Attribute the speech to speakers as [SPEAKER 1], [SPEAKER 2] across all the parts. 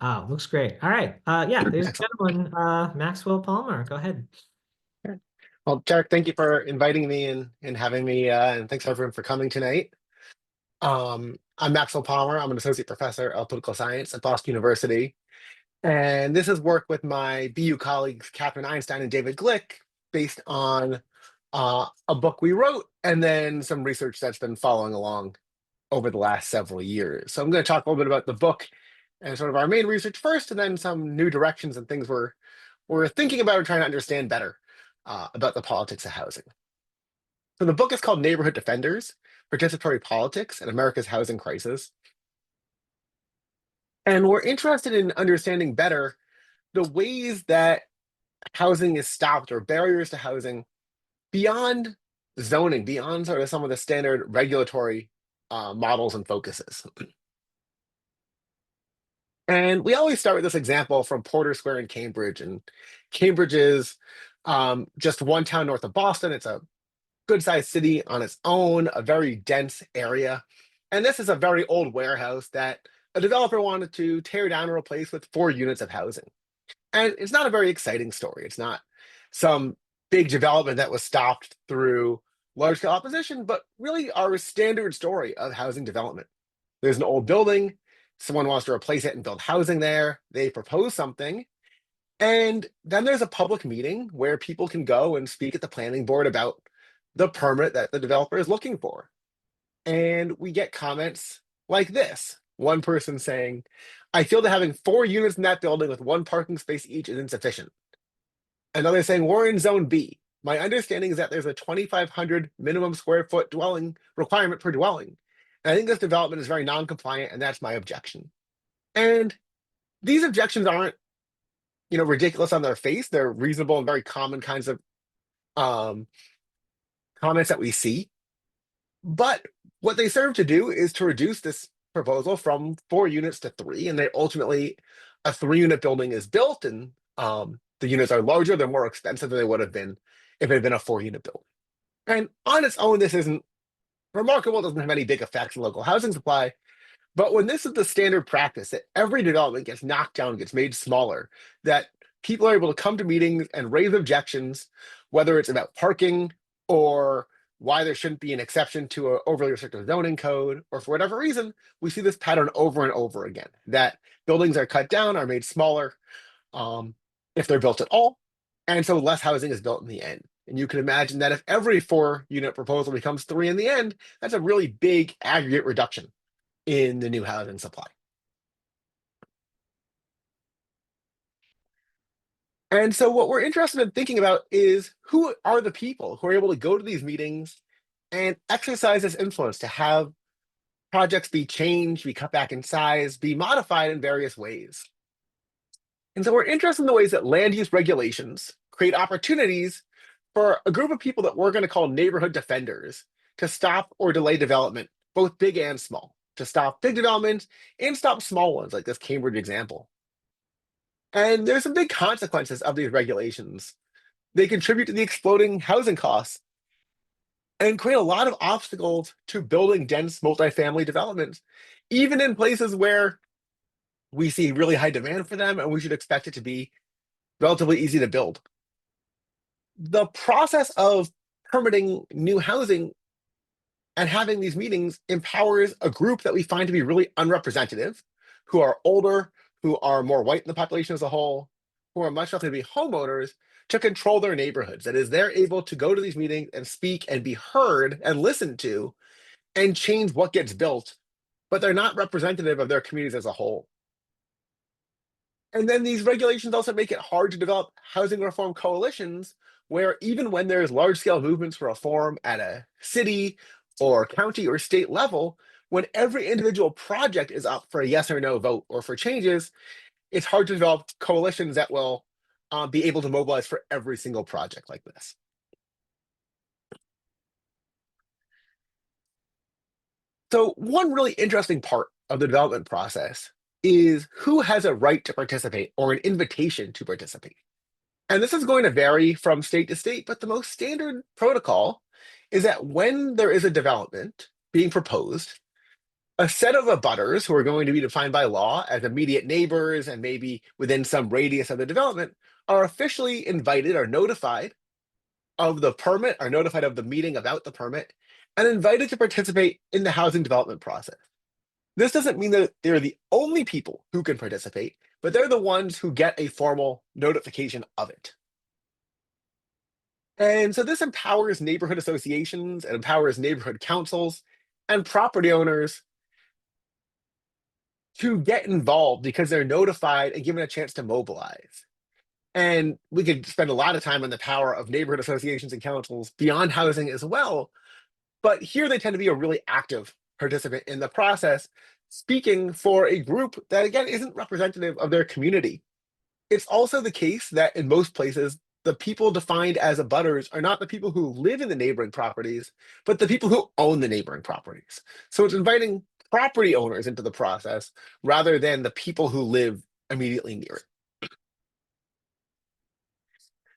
[SPEAKER 1] Looks great. All right. Yeah, there's a
[SPEAKER 2] Excellent.
[SPEAKER 1] gentleman, Maxwell Palmer. Go ahead.
[SPEAKER 2] Sure. Well, Derek, thank you for inviting me and having me, and thanks everyone for coming tonight. I'm Maxwell Palmer. I'm an associate professor of political science at Boston University, and this is work with my BU colleagues Katherine Einstein and David Glick, based on a book we wrote, and then some research that's been following along over the last several years. So I'm going to talk a little bit about the book and sort of our main research first, and then some new directions and things we're thinking about or trying to understand better about the politics of housing. So the book is called Neighborhood Defenders: Participatory Politics and America's Housing Crisis. And we're interested in understanding better the ways that housing is stopped or barriers to housing beyond zoning, beyond sort of some of the standard regulatory models and focuses. And we always start with this example from Porter Square in Cambridge. And Cambridge is just one town north of Boston. It's a good sized city on its own, a very dense area. And this is a very old warehouse that a developer wanted to tear down and replace with 4 units of housing. And it's not a very exciting story. It's not some big development that was stopped through large scale opposition, but really our standard story of housing development. There's an old building, someone wants to replace it and build housing there. They propose something, and then there's a public meeting where people can go and speak at the planning board about the permit that the developer is looking for. And we get comments like this. One person saying, I feel that having 4 units in that building with one parking space each is insufficient. Another saying, we're in zone B. My understanding is that there's a 2,500 minimum square foot dwelling requirement per dwelling. And I think this development is very non-compliant, and that's my objection. And these objections aren't, ridiculous on their face. They're reasonable and very common kinds of um, comments that we see. But what they serve to do is to reduce this proposal from 4 units to three, and they ultimately a 3 unit building is built, and the units are larger, they're more expensive than they would have been if it had been a 4 unit building. And on its own, this isn't remarkable, it doesn't have any big effects on local housing supply. But when this is the standard practice, that every development gets knocked down, gets made smaller, that people are able to come to meetings and raise objections, whether it's about parking or why there shouldn't be an exception to an overly restrictive zoning code, or for whatever reason, we see this pattern over and over again, that buildings are cut down, are made smaller, um, if they're built at all, and so less housing is built in the end. And you can imagine that if every 4 unit proposal becomes three in the end, that's a really big aggregate reduction in the new housing supply. And so what we're interested in thinking about is, who are the people who are able to go to these meetings and exercise this influence to have projects be changed, be cut back in size, be modified in various ways. And so we're interested in the ways that land use regulations create opportunities for a group of people that we're going to call neighborhood defenders to stop or delay development, both big and small, to stop big development and stop small ones, like this Cambridge example. And there's some big consequences of these regulations. They contribute to the exploding housing costs and create a lot of obstacles to building dense multifamily developments, even in places where we see really high demand for them and we should expect it to be relatively easy to build. The process of permitting new housing and having these meetings empowers a group that we find to be really unrepresentative, who are older, who are more white in the population as a whole, who are much likely to be homeowners, to control their neighborhoods. That is, they're able to go to these meetings and speak and be heard and listened to and change what gets built, but they're not representative of their communities as a whole. And then these regulations also make it hard to develop housing reform coalitions, where even when there's large scale movements for reform at a city or county or state level, when every individual project is up for a yes or no vote or for changes, it's hard to develop coalitions that will be able to mobilize for every single project like this. So one really interesting part of the development process is who has a right to participate or an invitation to participate. And this is going to vary from state to state, but the most standard protocol is that when there is a development being proposed, A set of abutters who are going to be defined by law as immediate neighbors and maybe within some radius of the development are officially invited or notified of the permit, are notified of the meeting about the permit, and invited to participate in the housing development process. This doesn't mean that they're the only people who can participate, but they're the ones who get a formal notification of it. And so this empowers neighborhood associations, and empowers neighborhood councils and property owners to get involved because they're notified and given a chance to mobilize. And we could spend a lot of time on the power of neighborhood associations and councils beyond housing as well. But here they tend to be a really active participant in the process, speaking for a group that, again, isn't representative of their community. It's also the case that in most places, the people defined as abutters are not the people who live in the neighboring properties, but the people who own the neighboring properties. So it's inviting property owners into the process rather than the people who live immediately near it.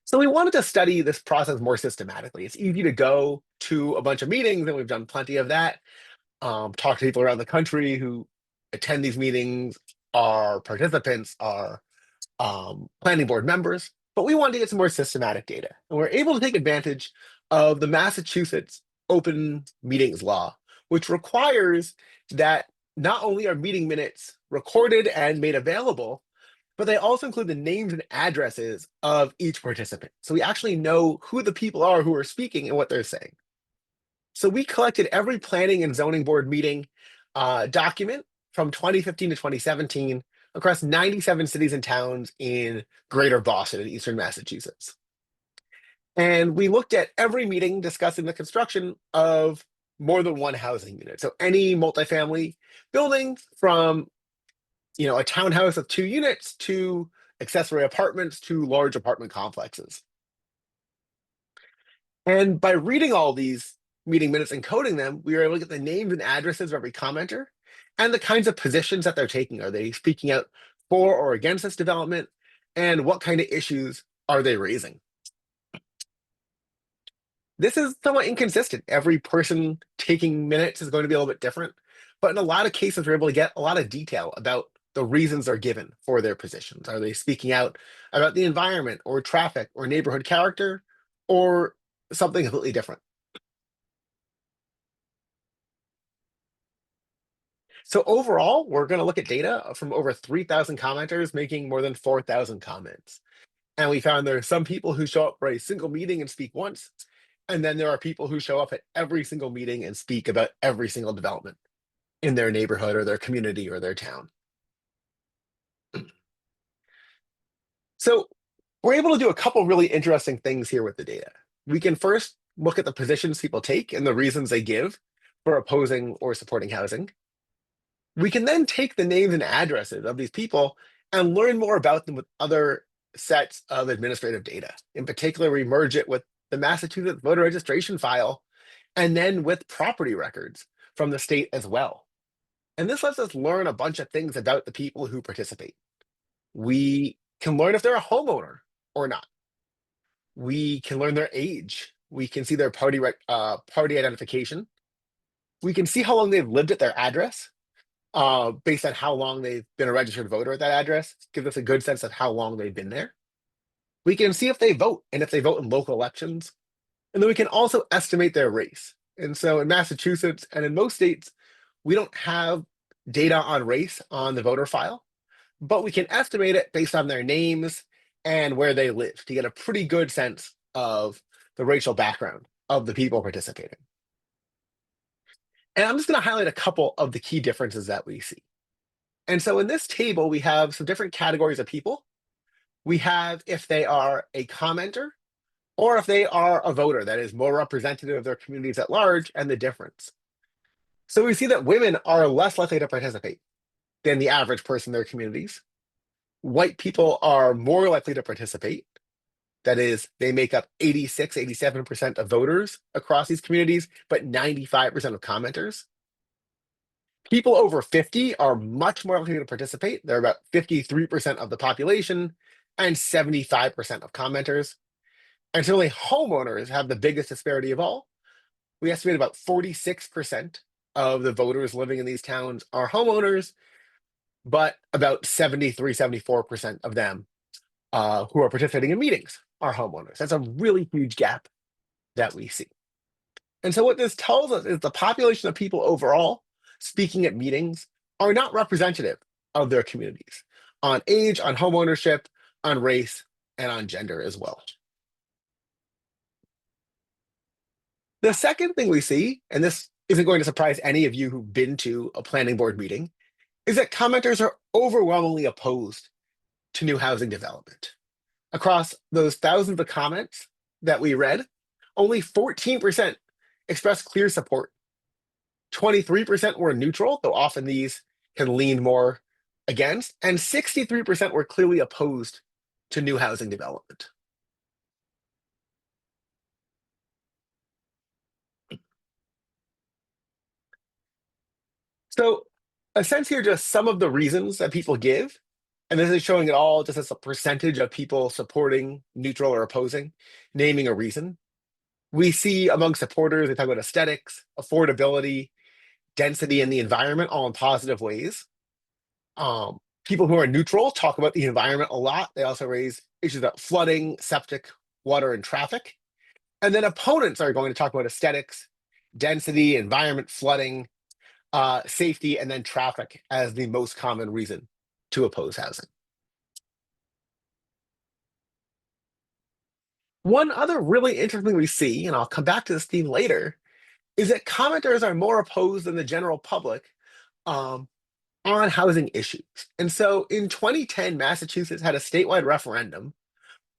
[SPEAKER 2] So we wanted to study this process more systematically. It's easy to go to a bunch of meetings, and we've done plenty of that. Talk to people around the country who attend these meetings, are participants, are planning board members, but we wanted to get some more systematic data. And we're able to take advantage of the Massachusetts open meetings law, which requires that not only are meeting minutes recorded and made available, but they also include the names and addresses of each participant. So we actually know who the people are who are speaking and what they're saying. So we collected every planning and zoning board meeting document from 2015 to 2017 across 97 cities and towns in greater Boston and eastern Massachusetts. And we looked at every meeting discussing the construction of more than one housing unit. So any multifamily building from a townhouse of 2 units to accessory apartments to large apartment complexes. And by reading all these meeting minutes and coding them, we were able to get the names and addresses of every commenter and the kinds of positions that they're taking. Are they speaking out for or against this development? And what kind of issues are they raising? This is somewhat inconsistent. Every person taking minutes is going to be a little bit different. But in a lot of cases, we're able to get a lot of detail about the reasons they're given for their positions. Are they speaking out about the environment or traffic or neighborhood character or something completely different? So overall, we're going to look at data from over 3,000 commenters making more than 4,000 comments. And we found there are some people who show up for a single meeting and speak once. And then there are people who show up at every single meeting and speak about every single development in their neighborhood or their community or their town. So we're able to do a couple really interesting things here with the data. We can first look at the positions people take and the reasons they give for opposing or supporting housing. We can then take the names and addresses of these people and learn more about them with other sets of administrative data. In particular, we merge it with the Massachusetts voter registration file and then with property records from the state as well. And this lets us learn a bunch of things about the people who participate. We can learn if they're a homeowner or not. We can learn their age. We can see their party identification. We can see how long they've lived at their address based on how long they've been a registered voter at that address. Gives us a good sense of how long they've been there. We can see if they vote and if they vote in local elections. And then we can also estimate their race. And so in Massachusetts and in most states, we don't have data on race on the voter file, but we can estimate it based on their names and where they live to get a pretty good sense of the racial background of the people participating. And I'm just going to highlight a couple of the key differences that we see. And so in this table, we have some different categories of people. We have if they are a commenter or if they are a voter that is more representative of their communities at large and the difference. So we see that women are less likely to participate than the average person in their communities. White people are more likely to participate. That is, they make up 86, 87% of voters across these communities, but 95% of commenters. People over 50 are much more likely to participate. They're about 53% of the population and 75% of commenters. And certainly homeowners have the biggest disparity of all. We estimate about 46% of the voters living in these towns are homeowners, but about 74% of them who are participating in meetings are homeowners. That's a really huge gap that we see. And so what this tells us is the population of people overall speaking at meetings are not representative of their communities on age, on home ownership, on race, and on gender as well. The second thing we see, and this isn't going to surprise any of you who've been to a planning board meeting, is that commenters are overwhelmingly opposed to new housing development. Across those thousands of comments that we read, only 14% expressed clear support. 23% were neutral, though often these can lean more against, and 63% were clearly opposed to new housing development. So a sense here, just some of the reasons that people give, and this is showing it all just as a percentage of people supporting, neutral, or opposing, naming a reason. We see among supporters, they talk about aesthetics, affordability, density, and the environment, all in positive ways. People who are neutral talk about the environment a lot. They also raise issues about flooding, septic, water, and traffic. And then opponents are going to talk about aesthetics, density, environment, flooding, safety, and then traffic as the most common reason to oppose housing. One other really interesting thing we see, and I'll come back to this theme later, is that commenters are more opposed than the general public on housing issues. And so in 2010, Massachusetts had a statewide referendum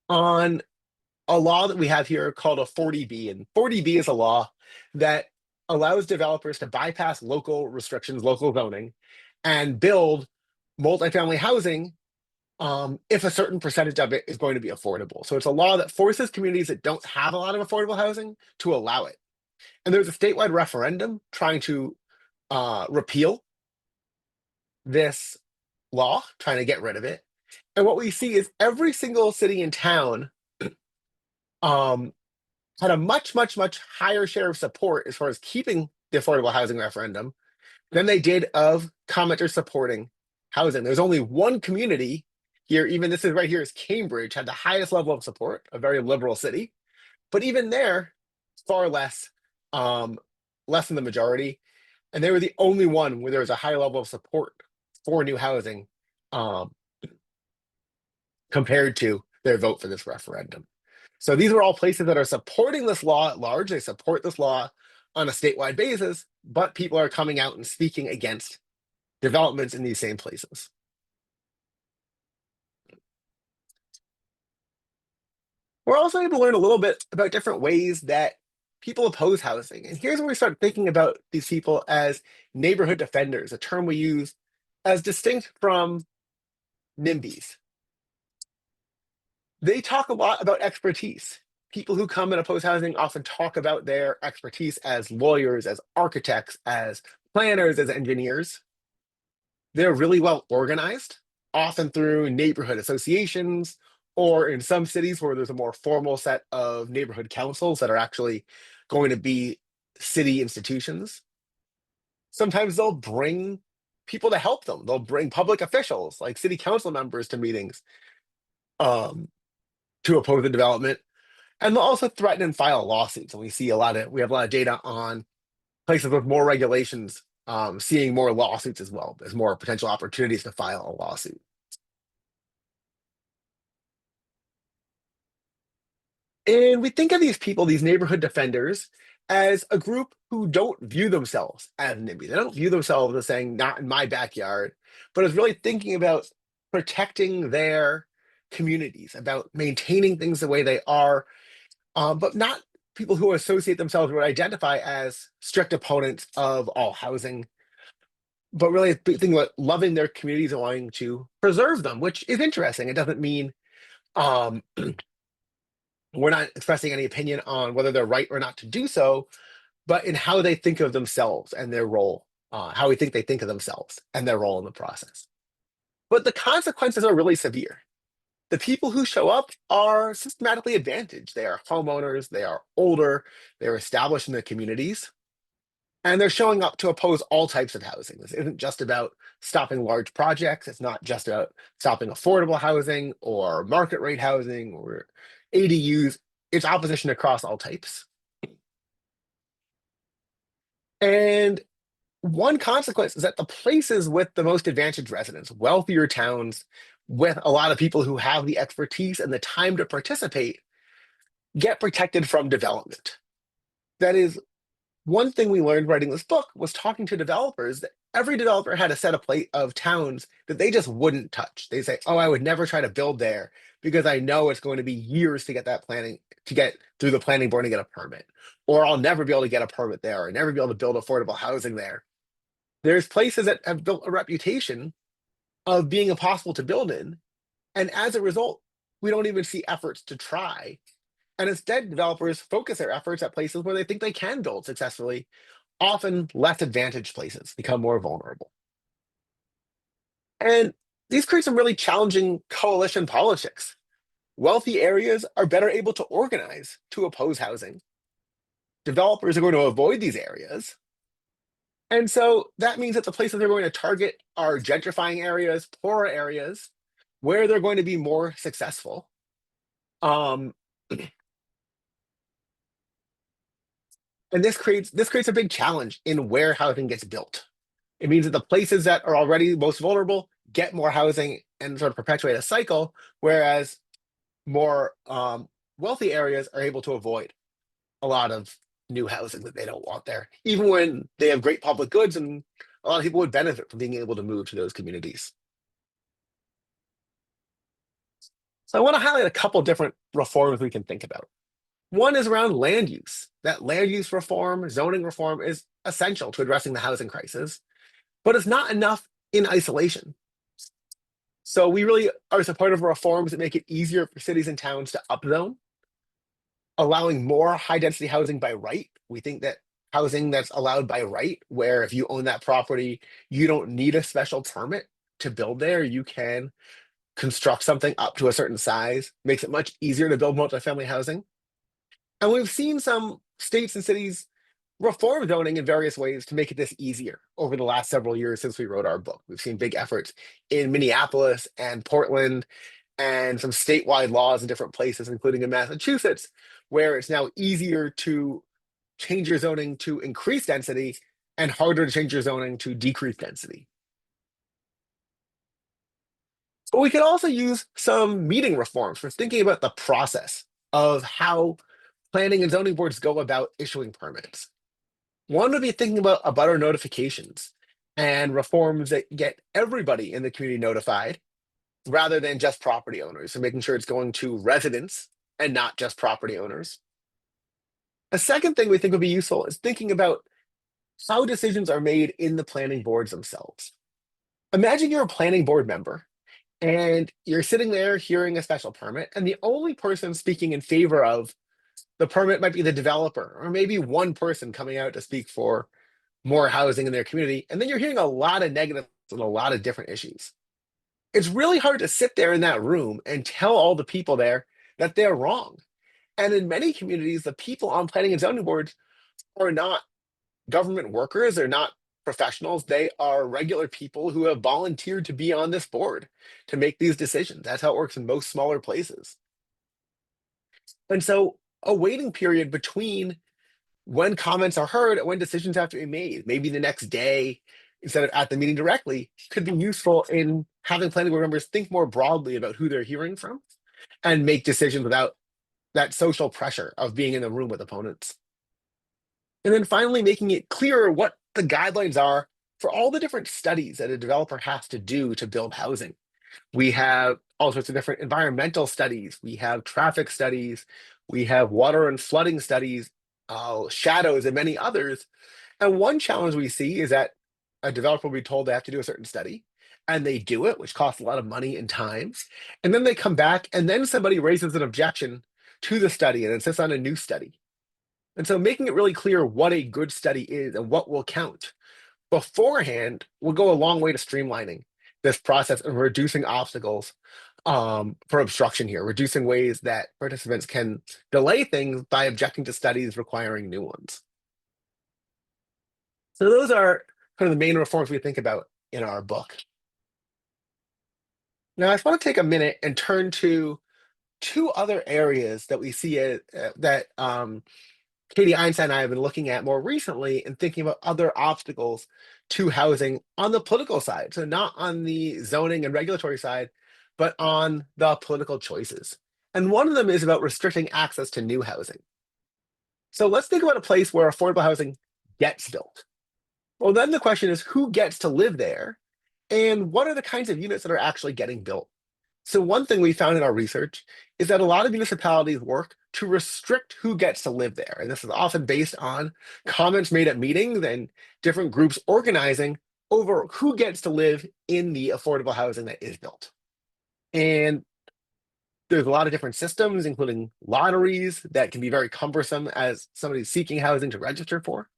[SPEAKER 2] on a law that we have here called a 40B. And 40B is a law that allows developers to bypass local restrictions, local zoning, and build multifamily housing if a certain percentage of it is going to be affordable. So it's a law that forces communities that don't have a lot of affordable housing to allow it. And there's a statewide referendum trying to repeal this law, trying to get rid of it. And what we see is every single city and town had a much, much, much higher share of support as far as keeping the affordable housing referendum than they did of commenters supporting housing. There's only one community here, even this is right here, is Cambridge, had the highest level of support, a very liberal city. But even there, far less, less than the majority. And they were the only one where there was a high level of support for new housing compared to their vote for this referendum. So these are all places that are supporting this law at large. They support this law on a statewide basis, but people are coming out and speaking against developments in these same places. We're also able to learn a little bit about different ways that people oppose housing. And here's where we start thinking about these people as neighborhood defenders, a term we use as distinct from NIMBYs. They talk a lot about expertise. People who come and oppose housing often talk about their expertise as lawyers, as architects, as planners, as engineers. They're really well organized, often through neighborhood associations, or in some cities where there's a more formal set of neighborhood councils that are actually going to be city institutions. Sometimes they'll bring people to help them. They'll bring public officials like city council members to meetings to oppose the development. And they'll also threaten and file lawsuits. And we have a lot of data on places with more regulations seeing more lawsuits as well. There's more potential opportunities to file a lawsuit. And we think of these people, these neighborhood defenders, as a group who don't view themselves as NIMBY. They don't view themselves as saying, not in my backyard, but as really thinking about protecting their communities, about maintaining things the way they are, but not people who associate themselves or identify as strict opponents of all housing, but really thinking about loving their communities and wanting to preserve them, which is interesting. It doesn't mean um, we're not expressing any opinion on whether they're right or not to do so, but in how they think of themselves and their role, how we think they think of themselves and their role in the process. But the consequences are really severe. The people who show up are systematically advantaged. They are homeowners, they are older, they're established in their communities. And they're showing up to oppose all types of housing. This isn't just about stopping large projects. It's not just about stopping affordable housing or market rate housing or ADUs. It's opposition across all types. And one consequence is that the places with the most advantaged residents, wealthier towns with a lot of people who have the expertise and the time to participate, get protected from development. That is, one thing we learned writing this book was talking to developers that every developer had a set of towns that they just wouldn't touch. They say, "Oh, I would never try to build there because I know it's going to be years to get that planning to get through the planning board and get a permit, or I'll never be able to get a permit there, or never be able to build affordable housing there." There's places that have built a reputation of being impossible to build in, and as a result, we don't even see efforts to try. And instead, developers focus their efforts at places where they think they can build successfully. Often less advantaged places become more vulnerable. And these create some really challenging coalition politics. Wealthy areas are better able to organize to oppose housing. Developers are going to avoid these areas. And so that means that the places they're going to target are gentrifying areas, poorer areas, where they're going to be more successful. Um, and this creates a big challenge in where housing gets built. It means that the places that are already most vulnerable get more housing and sort of perpetuate a cycle, whereas more wealthy areas are able to avoid a lot of new housing that they don't want there, even when they have great public goods and a lot of people would benefit from being able to move to those communities. So I want to highlight a couple different reforms we can think about. One is around land use. That land use reform, zoning reform is essential to addressing the housing crisis, but it's not enough in isolation. So we really are supportive of reforms that make it easier for cities and towns to upzone, allowing more high density housing by right. We think that housing that's allowed by right, where if you own that property, you don't need a special permit to build there, you can construct something up to a certain size, makes it much easier to build multifamily housing. And we've seen some states and cities reform zoning in various ways to make it this easier over the last several years since we wrote our book. We've seen big efforts in Minneapolis and Portland and some statewide laws in different places, including in Massachusetts, where it's now easier to change your zoning to increase density and harder to change your zoning to decrease density. But we could also use some meeting reforms for thinking about the process of how planning and zoning boards go about issuing permits. One would be thinking about abutter notifications and reforms that get everybody in the community notified rather than just property owners. So making sure it's going to residents and not just property owners. A second thing we think would be useful is thinking about how decisions are made in the planning boards themselves. Imagine you're a planning board member and you're sitting there hearing a special permit, and the only person speaking in favor of the permit might be the developer, or maybe one person coming out to speak for more housing in their community. And then you're hearing a lot of negatives on a lot of different issues. It's really hard to sit there in that room and tell all the people there that they're wrong. And in many communities, the people on planning and zoning boards are not government workers, they're not professionals, they are regular people who have volunteered to be on this board to make these decisions. That's how it works in most smaller places. And so a waiting period between when comments are heard and when decisions have to be made, maybe the next day instead of at the meeting directly, could be useful in having planning board members think more broadly about who they're hearing from and make decisions without that social pressure of being in the room with opponents. And then finally, making it clearer what the guidelines are for all the different studies that a developer has to do to build housing. We have all sorts of different environmental studies. We have traffic studies. We have water and flooding studies, shadows, and many others. And one challenge we see is that a developer will be told they have to do a certain study, and they do it, which costs a lot of money and time. And then they come back, and then somebody raises an objection to the study and insists on a new study. And so making it really clear what a good study is and what will count beforehand will go a long way to streamlining this process and reducing obstacles for obstruction here, reducing ways that participants can delay things by objecting to studies requiring new ones. So those are kind of the main reforms we think about in our book. Now, I just want to take a minute and turn to two other areas that we see that Katie Einstein and I have been looking at more recently and thinking about other obstacles to housing on the political side. So not on the zoning and regulatory side, but on the political choices. And one of them is about restricting access to new housing. So let's think about a place where affordable housing gets built. Well, then the question is who gets to live there and what are the kinds of units that are actually getting built? So one thing we found in our research is that a lot of municipalities work to restrict who gets to live there. And this is often based on comments made at meetings and different groups organizing over who gets to live in the affordable housing that is built. And there's a lot of different systems, including lotteries that can be very cumbersome as somebody's seeking housing to register for.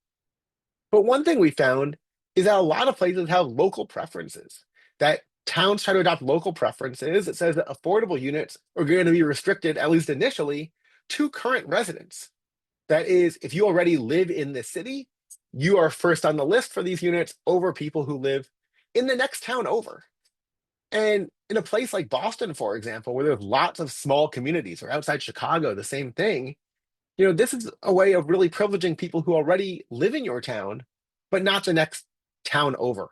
[SPEAKER 2] But one thing we found is that a lot of places have local preferences, that towns try to adopt local preferences. It says that affordable units are going to be restricted, at least initially, to current residents. That is, if you already live in the city, you are first on the list for these units over people who live in the next town over. And in a place like Boston, for example, where there's lots of small communities, or outside Chicago, the same thing, this is a way of really privileging people who already live in your town, but not the next town over.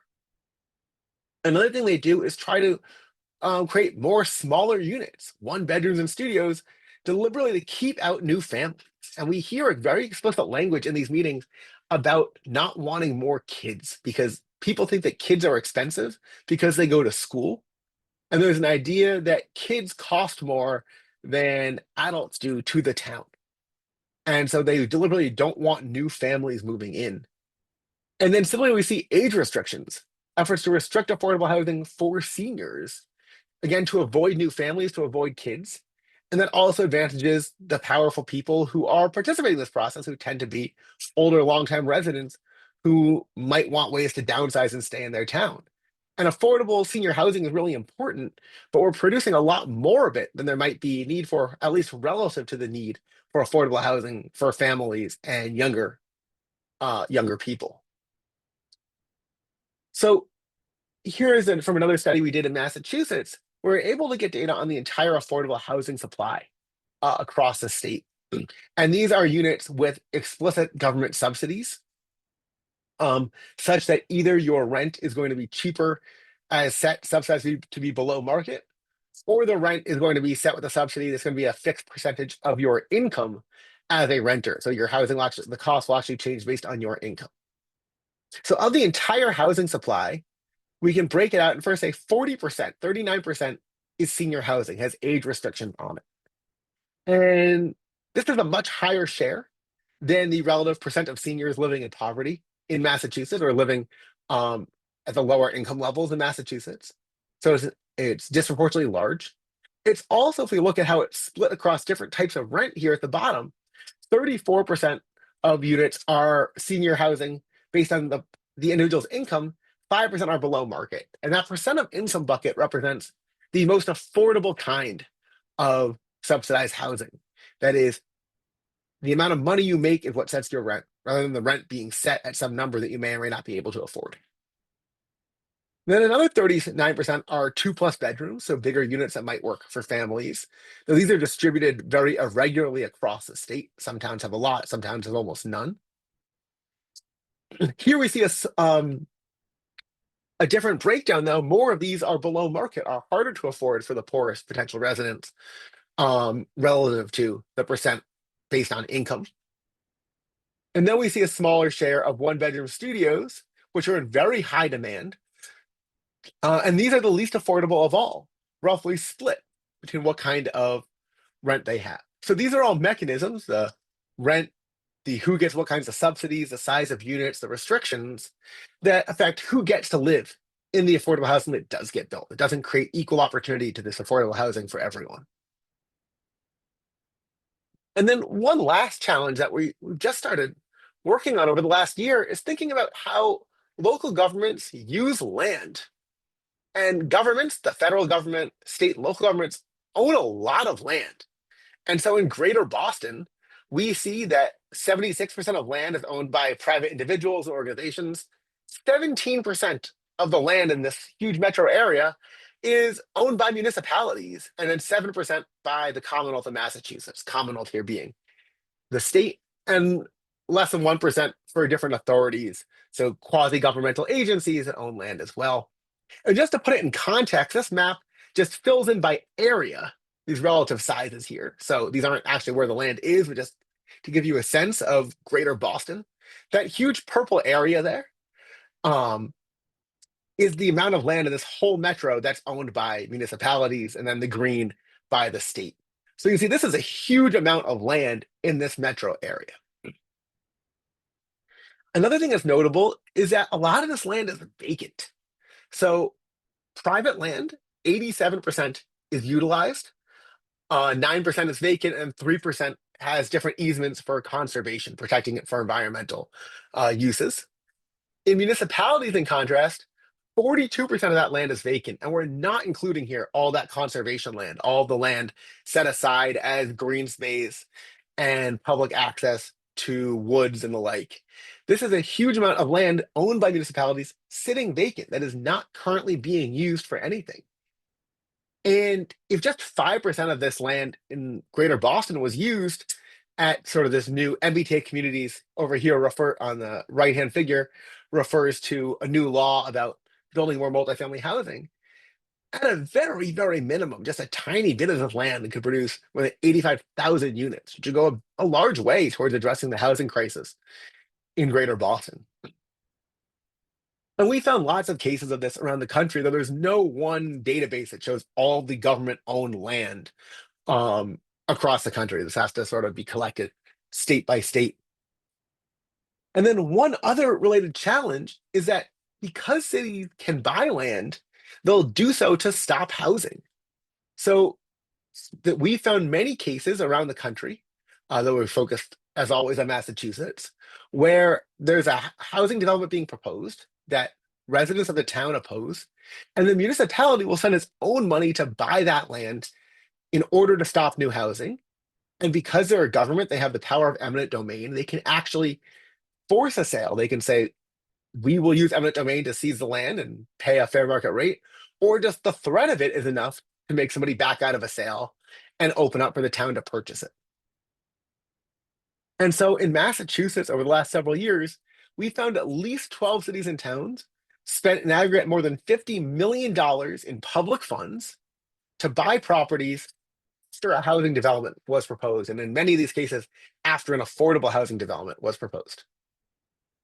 [SPEAKER 2] Another thing they do is try to create more smaller units, one bedrooms and studios, deliberately to keep out new families. And we hear a very explicit language in these meetings about not wanting more kids because people think that kids are expensive because they go to school. And there's an idea that kids cost more than adults do to the town. And so they deliberately don't want new families moving in. And then similarly, we see age restrictions, efforts to restrict affordable housing for seniors, again, to avoid new families, to avoid kids. And that also advantages the powerful people who are participating in this process, who tend to be older, longtime residents who might want ways to downsize and stay in their town. And affordable senior housing is really important, but we're producing a lot more of it than there might be need for, at least relative to the need for affordable housing for families and younger people. So here is from another study we did in Massachusetts. We were able to get data on the entire affordable housing supply across the state. And these are units with explicit government subsidies, such that either your rent is going to be cheaper as set subsidized to be below market, or the rent is going to be set with a subsidy that's going to be a fixed percentage of your income as a renter. So your housing will actually, the cost will actually change based on your income. So of the entire housing supply, we can break it out and first say 40%, 39% is senior housing, has age restrictions on it. And this is a much higher share than the relative percent of seniors living in poverty in Massachusetts or living at the lower income levels in Massachusetts. So it's disproportionately large. It's also, if we look at how it's split across different types of rent here at the bottom, 34% of units are senior housing based on the individual's income, 5% are below market. And that percent of income bucket represents the most affordable kind of subsidized housing. That is, the amount of money you make is what sets your rent, rather than the rent being set at some number that you may or may not be able to afford. Then another 39% are 2+ bedrooms, so bigger units that might work for families. Now, these are distributed very irregularly across the state. Some towns have a lot, some towns have almost none. Here we see a different breakdown, though. More of these are below market, are harder to afford for the poorest potential residents relative to the percent based on income. And then we see a smaller share of 1-bedroom studios, which are in very high demand. And these are the least affordable of all, roughly split between what kind of rent they have. So these are all mechanisms, the rent, the who gets what kinds of subsidies, the size of units, the restrictions that affect who gets to live in the affordable housing that does get built. It doesn't create equal opportunity to this affordable housing for everyone. And then one last challenge that we've just started working on over the last year is thinking about how local governments use land. And governments, the federal government, state and local governments, own a lot of land. And so in greater Boston, we see that 76% of land is owned by private individuals and organizations. 17% of the land in this huge metro area is owned by municipalities, and then 7% by the Commonwealth of Massachusetts, Commonwealth here being the state, and less than 1% for different authorities, so quasi-governmental agencies that own land as well. And just to put it in context, this map just fills in by area these relative sizes here. So these aren't actually where the land is, but just to give you a sense of greater Boston. That huge purple area there is the amount of land in this whole metro that's owned by municipalities, and then the green by the state. So you can see this is a huge amount of land in this metro area. Another thing that's notable is that a lot of this land is vacant. So private land, 87% is utilized, 9% is vacant, and 3% has different easements for conservation, protecting it for environmental uses. In municipalities, in contrast, 42% of that land is vacant, and we're not including here all that conservation land, all the land set aside as green space and public access to woods and the like. This is a huge amount of land owned by municipalities sitting vacant that is not currently being used for anything. And if just 5% of this land in Greater Boston was used at sort of this new MBTA communities over here, refer on the right-hand figure, refers to a new law about building more multifamily housing. At a very, very minimum, just a tiny bit of this land could produce more than 85,000 units, which would go a large way towards addressing the housing crisis in Greater Boston. And we found lots of cases of this around the country, though there's no one database that shows all the government-owned land across the country. This has to sort of be collected state by state. And then one other related challenge is that because cities can buy land, they'll do so to stop housing. So that we found many cases around the country, though we're focused as always on Massachusetts, where there's a housing development being proposed that residents of the town oppose, and the municipality will send its own money to buy that land in order to stop new housing. And because they're a government, they have the power of eminent domain. They can actually force a sale. They can say, we will use eminent domain to seize the land and pay a fair market rate, or just the threat of it is enough to make somebody back out of a sale and open up for the town to purchase it. And so in Massachusetts, over the last several years, we found at least 12 cities and towns spent in aggregate more than $50 million in public funds to buy properties after a housing development was proposed. And in many of these cases, after an affordable housing development was proposed.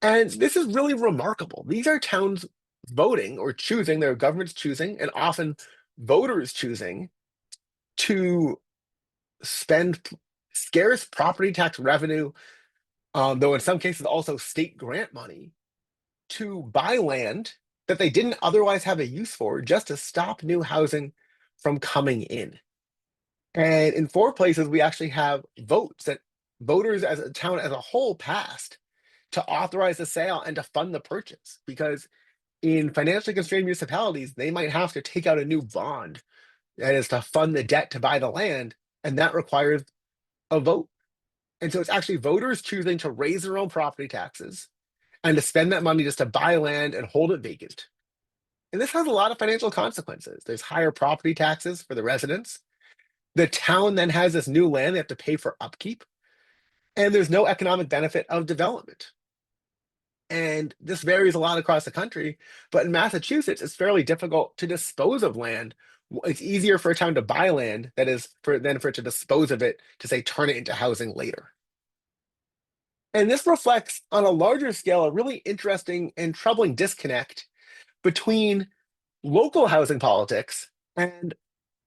[SPEAKER 2] And this is really remarkable. These are towns voting or choosing, their governments choosing, and often voters choosing to spend scarce property tax revenue, though in some cases also state grant money, to buy land that they didn't otherwise have a use for, just to stop new housing from coming in. And in 4 places, we actually have votes that voters as a town as a whole passed to authorize the sale and to fund the purchase, because in financially constrained municipalities, they might have to take out a new bond that is to fund the debt to buy the land, and that requires a vote. And so it's actually voters choosing to raise their own property taxes and to spend that money just to buy land and hold it vacant. And this has a lot of financial consequences. There's higher property taxes for the residents. The town then has this new land they have to pay for upkeep, and there's no economic benefit of development. And this varies a lot across the country, but in Massachusetts, it's fairly difficult to dispose of land. It's easier for a town to buy land than for it to dispose of it, to say turn it into housing later. And this reflects on a larger scale a really interesting and troubling disconnect between local housing politics and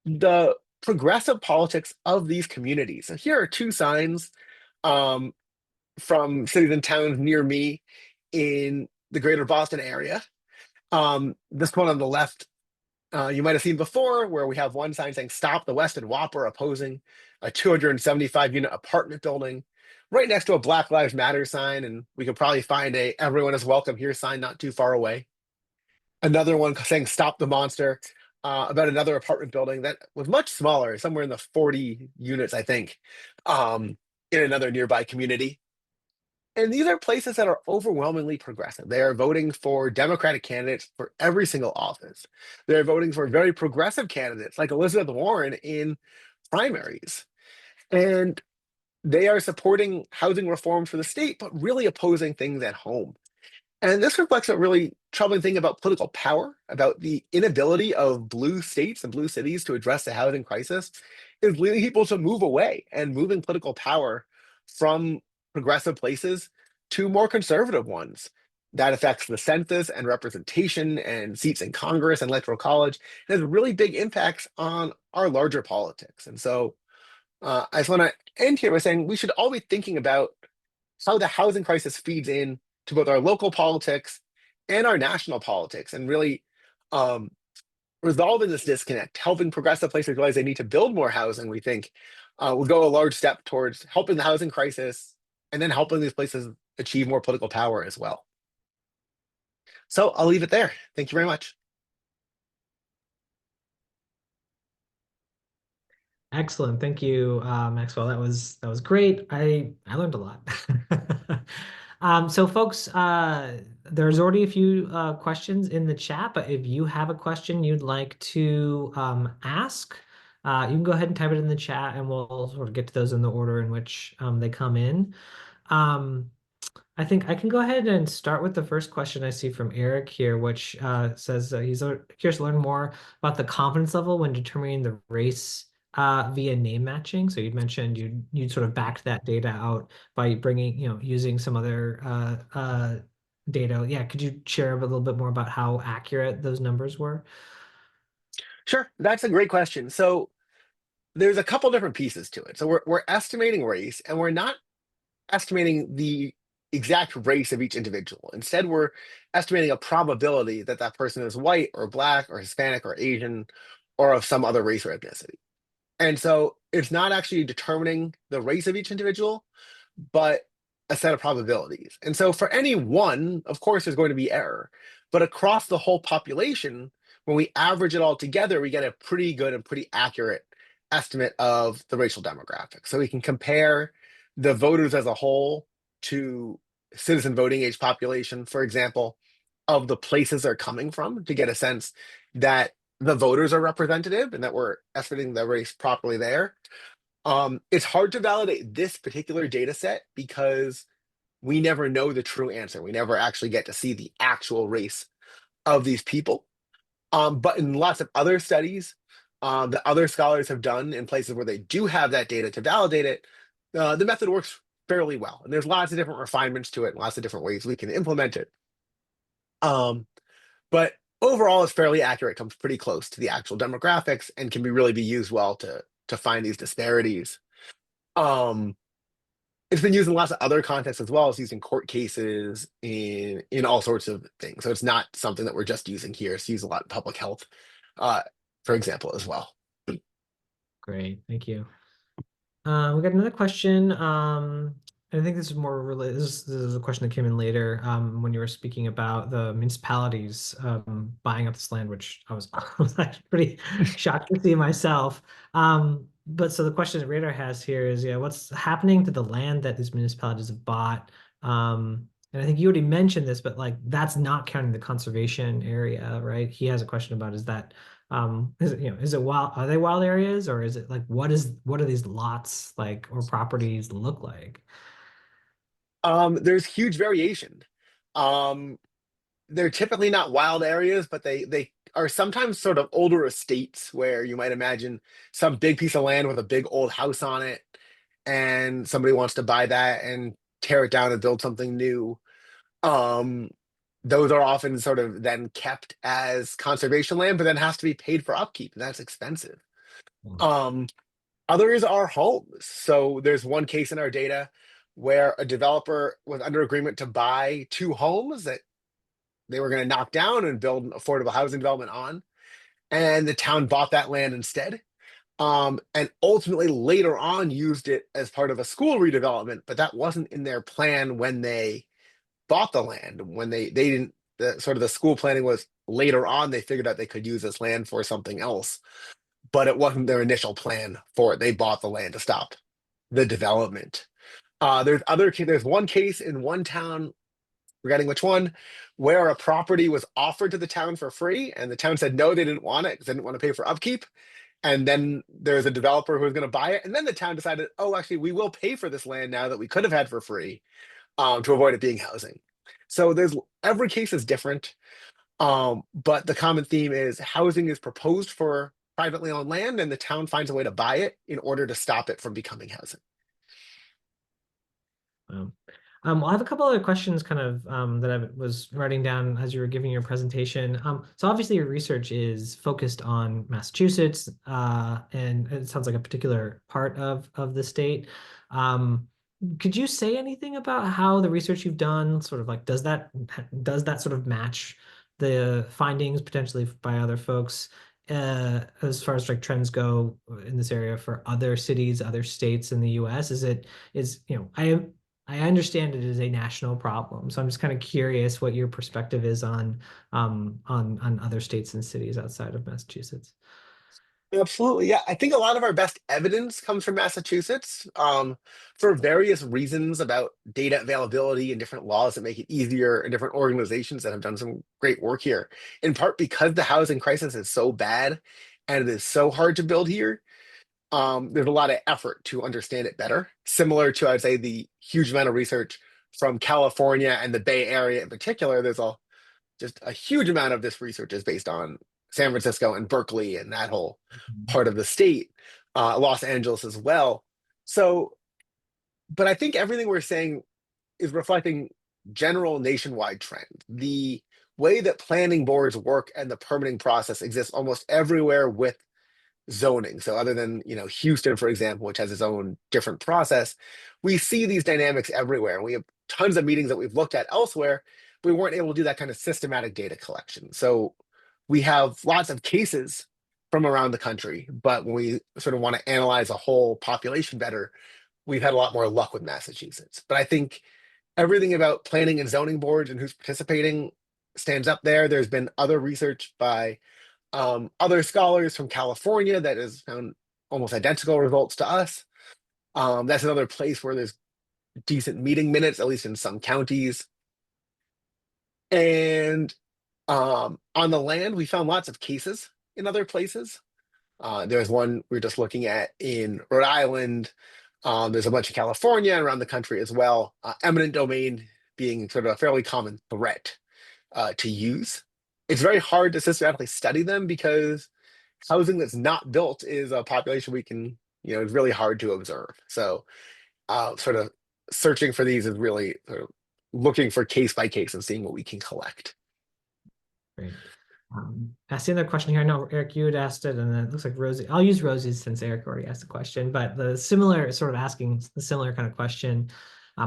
[SPEAKER 2] the progressive politics of these communities. So here are 2 signs from cities and towns near me in the greater Boston area. This one on the left, you might have seen before, where we have one sign saying stop the Weston Whopper, opposing a 275 unit apartment building, right next to a Black Lives Matter sign. And we could probably find a everyone is welcome here sign not too far away. Another one saying stop the monster, about another apartment building that was much smaller, somewhere in the 40 units, I think. in another nearby community. And these are places that are overwhelmingly progressive. They are voting for Democratic candidates for every single office. They're voting for very progressive candidates like Elizabeth Warren in primaries. And they are supporting housing reforms for the state, but really opposing things at home. And this reflects a really troubling thing about political power, about the inability of blue states and blue cities to address the housing crisis, is leading people to move away and moving political power from progressive places to more conservative ones. That affects the census and representation and seats in Congress and electoral college. It has really big impacts on our larger politics. And so I just want to end here by saying we should all be thinking about how the housing crisis feeds in to both our local politics and our national politics, and really um, resolving this disconnect, helping progressive places realize they need to build more housing, we think will go a large step towards helping the housing crisis and then helping these places achieve more political power as well. So I'll leave it there. Thank you very much.
[SPEAKER 1] Excellent. Thank you, Maxwell. That was great. I learned a lot. So folks, there's already a few questions in the chat, but if you have a question you'd like to ask, you can go ahead and type it in the chat and we'll sort of get to those in the order in which they come in. Um, I think I can go ahead and start with the first question I see from Eric here, which says he's curious to learn more about the confidence level when determining the race via name matching. So you'd mentioned you'd sort of backed that data out by bringing, using some other data. Yeah, could you share a little bit more about how accurate those numbers were?
[SPEAKER 2] Sure, that's a great question. So there's a couple different pieces to it. So we're estimating race, and we're not estimating the exact race of each individual. Instead, we're estimating a probability that that person is white or black or Hispanic or Asian or of some other race or ethnicity. And so it's not actually determining the race of each individual, but a set of probabilities. And so for any one, of course, there's going to be error. But across the whole population, when we average it all together, we get a pretty good and pretty accurate estimate of the racial demographics. So we can compare the voters as a whole to citizen voting age population, for example, of the places they're coming from to get a sense that the voters are representative and that we're estimating the race properly there. It's hard to validate this particular data set because we never know the true answer. We never actually get to see the actual race of these people. But in lots of other studies that other scholars have done in places where they do have that data to validate it, the method works fairly well. And there's lots of different refinements to it and lots of different ways we can implement it. But overall, it's fairly accurate, comes pretty close to the actual demographics, and can really be used well to find these disparities. Um, it's been used in lots of other contexts as well. It's used in court cases, in all sorts of things. So it's not something that we're just using here. It's used a lot in public health, uh, for example, as well.
[SPEAKER 1] Great, thank you. We got another question. I think this is more related. This is a question that came in later when you were speaking about the municipalities buying up this land, which I was actually pretty shocked to see myself. But so the question that Radar has here is, yeah, what's happening to the land that these municipalities have bought? And I think you already mentioned this, but like that's not counting the conservation area, right? He has a question about is it, is it wild, are they wild areas, or is it like what are these lots like or properties look like?
[SPEAKER 2] There's huge variation. Um, they're typically not wild areas, but they are sometimes sort of older estates where you might imagine some big piece of land with a big old house on it, and somebody wants to buy that and tear it down and build something new. Um, those are often sort of then kept as conservation land, but then has to be paid for upkeep, and that's expensive. Um, Others are homes. So there's one case in our data where a developer was under agreement to buy two homes that they were going to knock down and build an affordable housing development on, and the town bought that land instead. And ultimately later on used it as part of a school redevelopment, but that wasn't in their plan when they bought the land. When they didn't, the sort of the school planning was later on, they figured out they could use this land for something else, but it wasn't their initial plan for it. They bought the land to stop the development. There's one case in one town, forgetting which one, where a property was offered to the town for free, and the town said no, they didn't want it because they didn't want to pay for upkeep. And then there's a developer who was going to buy it, and then the town decided, oh, actually, we will pay for this land now that we could have had for free, to avoid it being housing. So there's every case is different, but the common theme is housing is proposed for privately owned land, and the town finds a way to buy it in order to stop it from becoming housing.
[SPEAKER 1] Um, well, I have a couple other questions kind of that I was writing down as you were giving your presentation. So obviously your research is focused on Massachusetts, and it sounds like a particular part of the state. Could you say anything about how the research you've done sort of like does that sort of match the findings potentially by other folks as far as like trends go in this area for other cities, other states in the US? I understand it is a national problem, so I'm just kind of curious what your perspective is on other states and cities outside of Massachusetts.
[SPEAKER 2] Absolutely. Yeah. I think a lot of our best evidence comes from Massachusetts, for various reasons about data availability and different laws that make it easier, and different organizations that have done some great work here. In part because the housing crisis is so bad and it is so hard to build here, there's a lot of effort to understand it better. Similar to, I'd say, the huge amount of research from California and the Bay Area in particular. There's just a huge amount of this research is based on San Francisco and Berkeley and that whole part of the state, Los Angeles as well. So, but I think everything we're saying is reflecting general nationwide trend. The way that planning boards work and the permitting process exists almost everywhere with zoning. So other than, Houston, for example, which has its own different process, we see these dynamics everywhere. And we have tons of meetings that we've looked at elsewhere. We weren't able to do that kind of systematic data collection. So we have lots of cases from around the country, but when we sort of want to analyze a whole population better, we've had a lot more luck with Massachusetts. But I think everything about planning and zoning boards and who's participating stands up there. There's been other research by, other scholars from California that has found almost identical results to us. That's another place where there's decent meeting minutes, at least in some counties. And on the land, we found lots of cases in other places. There's one we are just looking at in Rhode Island. There's a bunch in California and around the country as well. Eminent domain being sort of a fairly common threat to use. It's very hard to systematically study them because housing that's not built is a population we can, it's really hard to observe. So, sort of searching for these is really sort of looking for case by case and seeing what we can collect.
[SPEAKER 1] Great. Ask the other question here. I know Eric, you had asked it, and then it looks like Rosie. I'll use Rosie's since Eric already asked the question, but the similar sort of asking the similar kind of question.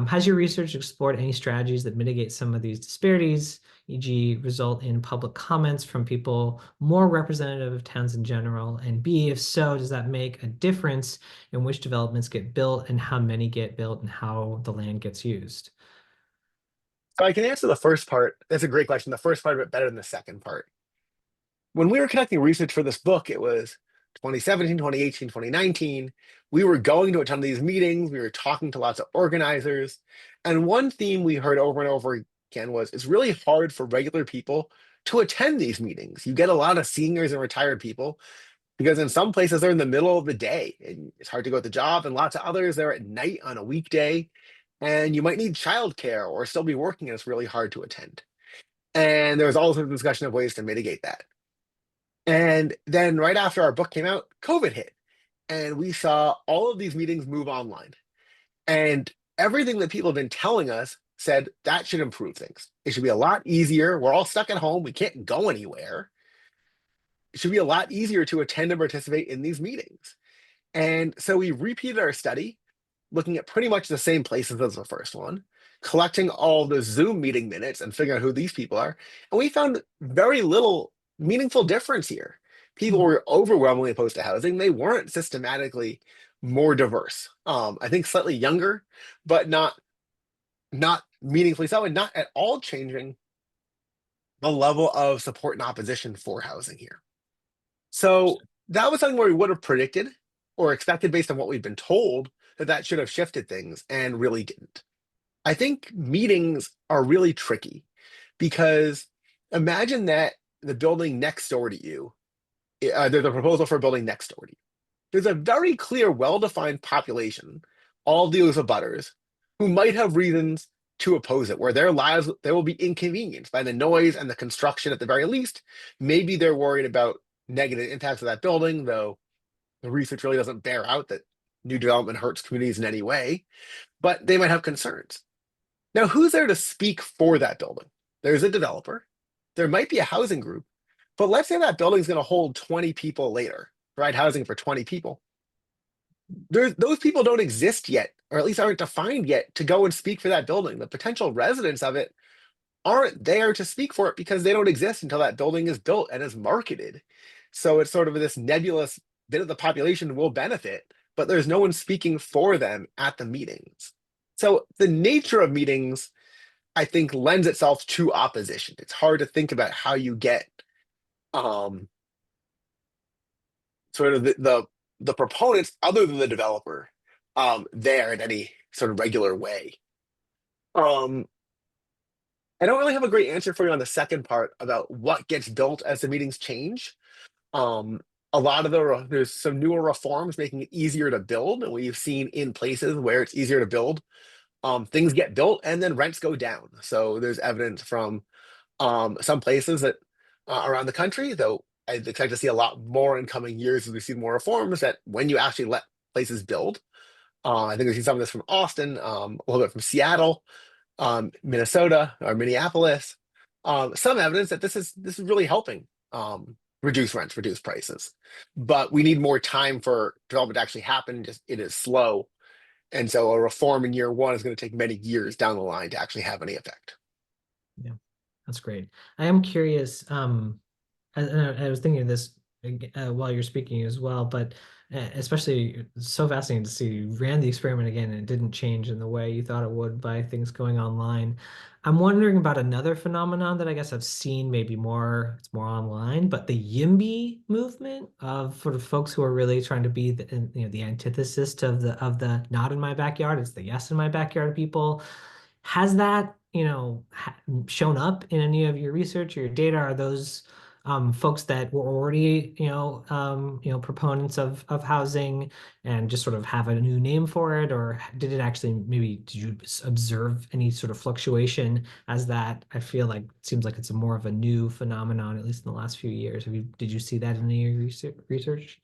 [SPEAKER 1] Has your research explored any strategies that mitigate some of these disparities, e.g., result in public comments from people more representative of towns in general? And B, if so, does that make a difference in which developments get built and how many get built and how the land gets used?
[SPEAKER 2] So I can answer the first part. That's a great question. The first part of it better than the second part. When we were conducting research for this book, it was 2017, 2018, 2019. We were going to a ton of these meetings. We were talking to lots of organizers. And one theme we heard over and over again was it's really hard for regular people to attend these meetings. You get a lot of seniors and retired people because in some places they're in the middle of the day and it's hard to go to the job, and lots of others they're at night on a weekday and you might need childcare or still be working and it's really hard to attend. And there was also a discussion of ways to mitigate that. And then right after our book came out, COVID hit, and we saw all of these meetings move online. And everything that people have been telling us said that should improve things. It should be a lot easier. We're all stuck at home. We can't go anywhere. It should be a lot easier to attend and participate in these meetings. And so we repeated our study, looking at pretty much the same places as the first one, collecting all the Zoom meeting minutes and figuring out who these people are. And we found very little meaningful difference here. People
[SPEAKER 1] Hmm.
[SPEAKER 2] were overwhelmingly opposed to housing. They weren't systematically more diverse. I think slightly younger, but not meaningfully so, and not at all changing the level of support and opposition for housing here. So that was something where we would have predicted or expected based on what we've been told, that that should have shifted things and really didn't. I think meetings are really tricky because imagine that the building next door to you, there's a proposal for a building next door to you. There's a very clear, well-defined population, all those abutters, who might have reasons to oppose it, where their lives they will be inconvenienced by the noise and the construction at the very least. Maybe they're worried about negative impacts of that building, though the research really doesn't bear out that new development hurts communities in any way, but they might have concerns. Now, who's there to speak for that building? There's a developer, there might be a housing group, but let's say that building's going to hold 20 people later, provide housing for 20 people. Those people don't exist yet, or at least aren't defined yet to go and speak for that building. The potential residents of it aren't there to speak for it because they don't exist until that building is built and is marketed. So it's sort of this nebulous bit of the population will benefit, but there's no one speaking for them at the meetings. So the nature of meetings, I think, lends itself to opposition. It's hard to think about how you get um, sort of the proponents other than the developer there in any sort of regular way. Um, I don't really have a great answer for you on the second part about what gets built as the meetings change. Um, a lot of there's some newer reforms making it easier to build, and we've seen in places where it's easier to build, things get built and then rents go down. So there's evidence from some places that around the country, though I'd expect to see a lot more in coming years as we see more reforms, that when you actually let places build, I think we've seen some of this from Austin, a little bit from Seattle, Minnesota or Minneapolis. Some evidence that this is really helping reduce rents, reduce prices. But we need more time for development to actually happen. Just it is slow, and so a reform in year one is going to take many years down the line to actually have any effect.
[SPEAKER 1] Yeah, that's great. I am curious. I was thinking of this while you're speaking as well, but especially so fascinating to see you ran the experiment again and it didn't change in the way you thought it would by things going online. I'm wondering about another phenomenon that I guess I've seen maybe more, it's more online, but the YIMBY movement of sort of folks who are really trying to be the antithesis of the not in my backyard, it's the yes in my backyard people. Has that, shown up in any of your research or your data? Are those folks that were already, proponents of housing and just sort of have a new name for it, or did it actually maybe did you observe any sort of fluctuation as that? I feel like it seems like it's a more of a new phenomenon, at least in the last few years. Did you see that in any of your research?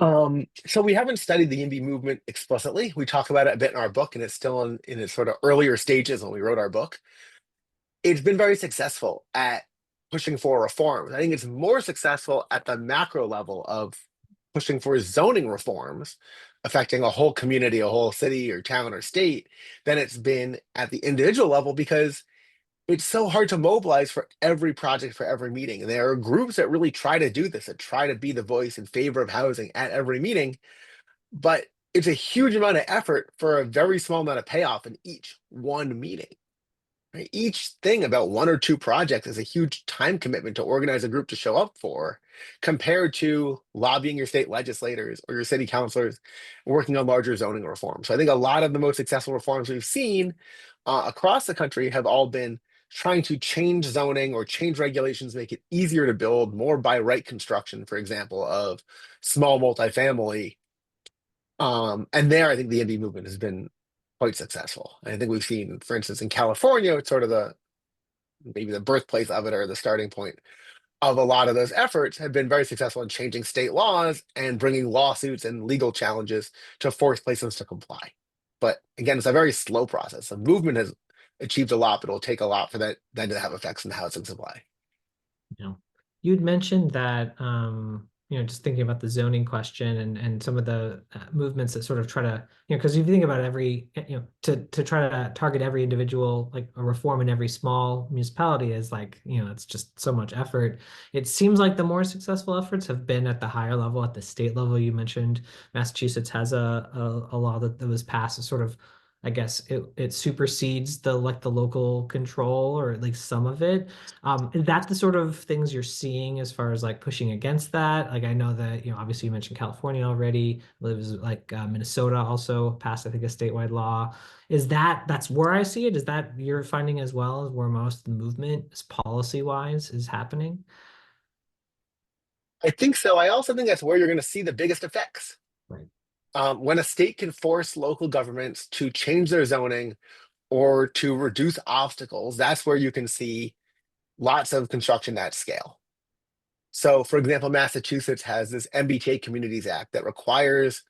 [SPEAKER 2] So we haven't studied the YIMBY movement explicitly. We talk about it a bit in our book, and it's still in its sort of earlier stages when we wrote our book. It's been very successful at pushing for reforms. I think it's more successful at the macro level of pushing for zoning reforms affecting a whole community, a whole city or town or state than it's been at the individual level because it's so hard to mobilize for every project, for every meeting. And there are groups that really try to do this, that try to be the voice in favor of housing at every meeting, but it's a huge amount of effort for a very small amount of payoff in each one meeting. Right? Each thing about one or two projects is a huge time commitment to organize a group to show up for, compared to lobbying your state legislators or your city councilors working on larger zoning reforms. So I think a lot of the most successful reforms we've seen across the country have all been trying to change zoning or change regulations, make it easier to build more by right construction, for example, of small multifamily. And there, I think the indie movement has been quite successful. And I think we've seen, for instance, in California, it's sort of the maybe the birthplace of it or the starting point of a lot of those efforts have been very successful in changing state laws and bringing lawsuits and legal challenges to force places to comply. But again, it's a very slow process. The movement has achieved a lot, but it'll take a lot for that then to have effects in the housing supply.
[SPEAKER 1] You'd mentioned that, just thinking about the zoning question and some of the movements that sort of try to, because if you think about every, to try to target every individual, like a reform in every small municipality is like, it's just so much effort. It seems like the more successful efforts have been at the higher level, at the state level. You mentioned Massachusetts has a law that was passed to sort of I guess it supersedes the like the local control or at least some of it. Is that the sort of things you're seeing as far as like pushing against that? Like I know that, obviously you mentioned California already, lives like Minnesota also passed, I think, a statewide law. That's where I see it? Is that you're finding as well as where most of the movement policy wise is happening?
[SPEAKER 2] I think so. I also think that's where you're going to see the biggest effects.
[SPEAKER 1] Right.
[SPEAKER 2] When a state can force local governments to change their zoning or to reduce obstacles, that's where you can see lots of construction at scale. So, for example, Massachusetts has this MBTA Communities Act that requires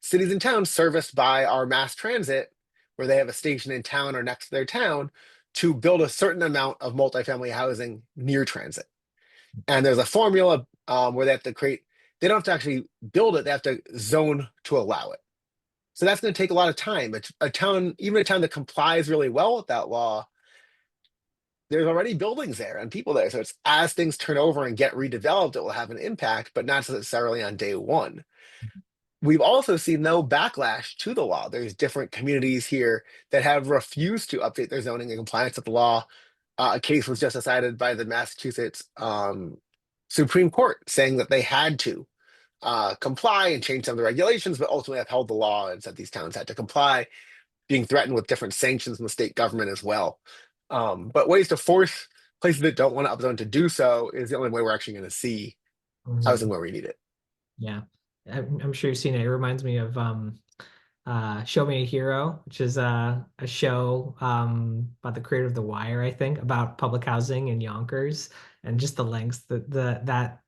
[SPEAKER 2] cities and towns serviced by our mass transit, where they have a station in town or next to their town, to build a certain amount of multifamily housing near transit. And there's a formula where they have to create, they don't have to actually build it, they have to zone to allow it. So that's going to take a lot of time. A town, even a town that complies really well with that law, there's already buildings there and people there. So it's as things turn over and get redeveloped, it will have an impact, but not necessarily on day one. We've also seen no backlash to the law. There's different communities here that have refused to update their zoning in compliance with the law. A case was just decided by the Massachusetts Supreme Court saying that they had to comply and change some of the regulations, but ultimately upheld the law and said these towns had to comply, being threatened with different sanctions from the state government as well. But ways to force places that don't want to upzone to do so is the only way we're actually going to see housing
[SPEAKER 1] Mhm.
[SPEAKER 2] where we need it.
[SPEAKER 1] Yeah. I'm sure you've seen it. It reminds me of Show Me a Hero, which is a show by the creator of The Wire, I think, about public housing in Yonkers and just the lengths that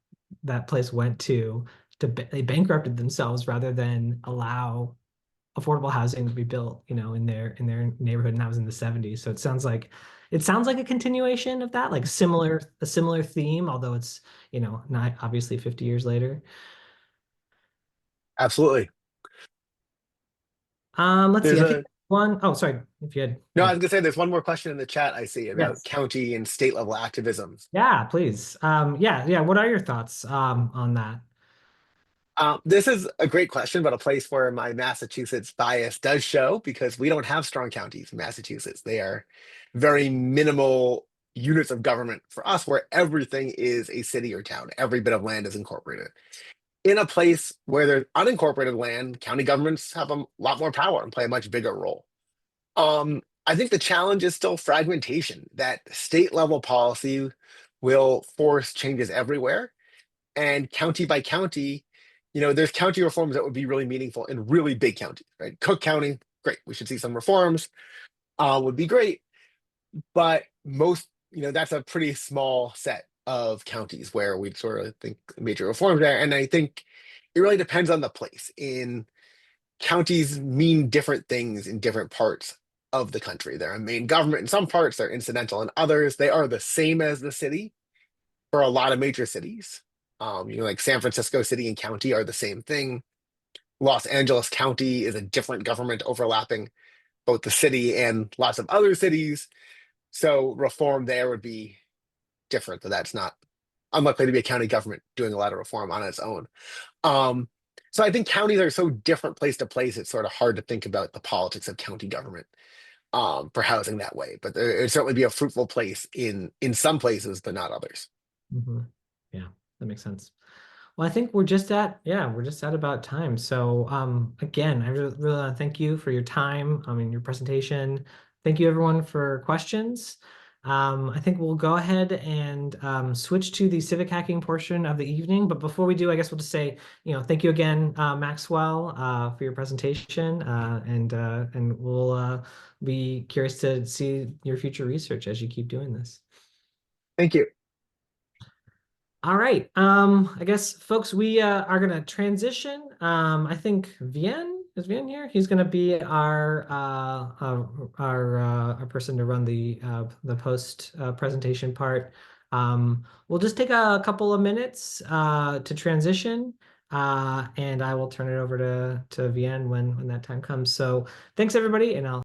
[SPEAKER 1] that place went to they bankrupted themselves rather than allow affordable housing to be built, in their neighborhood, and that was in the 70s. So it sounds like a continuation of that, like a similar theme, although it's, not obviously 50 years later.
[SPEAKER 2] Absolutely.
[SPEAKER 1] Let's see.
[SPEAKER 2] There's
[SPEAKER 1] I think
[SPEAKER 2] a
[SPEAKER 1] one, oh, sorry, if you had
[SPEAKER 2] No, I
[SPEAKER 1] more.
[SPEAKER 2] was gonna say there's one more question in the chat I see about
[SPEAKER 1] Yes.
[SPEAKER 2] county and state level activism.
[SPEAKER 1] Yeah, please. Yeah. What are your thoughts on that?
[SPEAKER 2] This is a great question, but a place where my Massachusetts bias does show because we don't have strong counties in Massachusetts. They are very minimal units of government for us where everything is a city or town. Every bit of land is incorporated. In a place where there's unincorporated land, county governments have a lot more power and play a much bigger role. I think the challenge is still fragmentation, that state level policy will force changes everywhere. And county by county, there's county reforms that would be really meaningful in really big counties, right? Cook County, great. We should see some reforms, would be great. But most, that's a pretty small set of counties where we'd sort of think major reforms there. And I think it really depends on the place. In counties mean different things in different parts of the country. They're a main government in some parts, they're incidental in others. They are the same as the city for a lot of major cities. Like San Francisco City and County are the same thing. Los Angeles County is a different government overlapping both the city and lots of other cities. So reform there would be different. That's not unlikely to be a county government doing a lot of reform on its own. Um, so I think counties are so different place to place. It's sort of hard to think about the politics of county government for housing that way. But it'd certainly be a fruitful place in some places, but not others.
[SPEAKER 1] Mhm. Yeah, that makes sense. Well, I think we're just at about time. So, again, I really want to thank you for your time, your presentation. Thank you everyone for questions. I think we'll go ahead and switch to the civic hacking portion of the evening. But before we do, I guess we'll just say, thank you again, Maxwell, for your presentation, and we'll be curious to see your future research as you keep doing this.
[SPEAKER 2] Thank you.
[SPEAKER 1] All right. I guess folks, we are gonna transition. I think Vien here? He's gonna be our person to run the post presentation part. We'll just take a couple of minutes to transition, and I will turn it over to Vien when that time comes. So thanks everybody, and I'll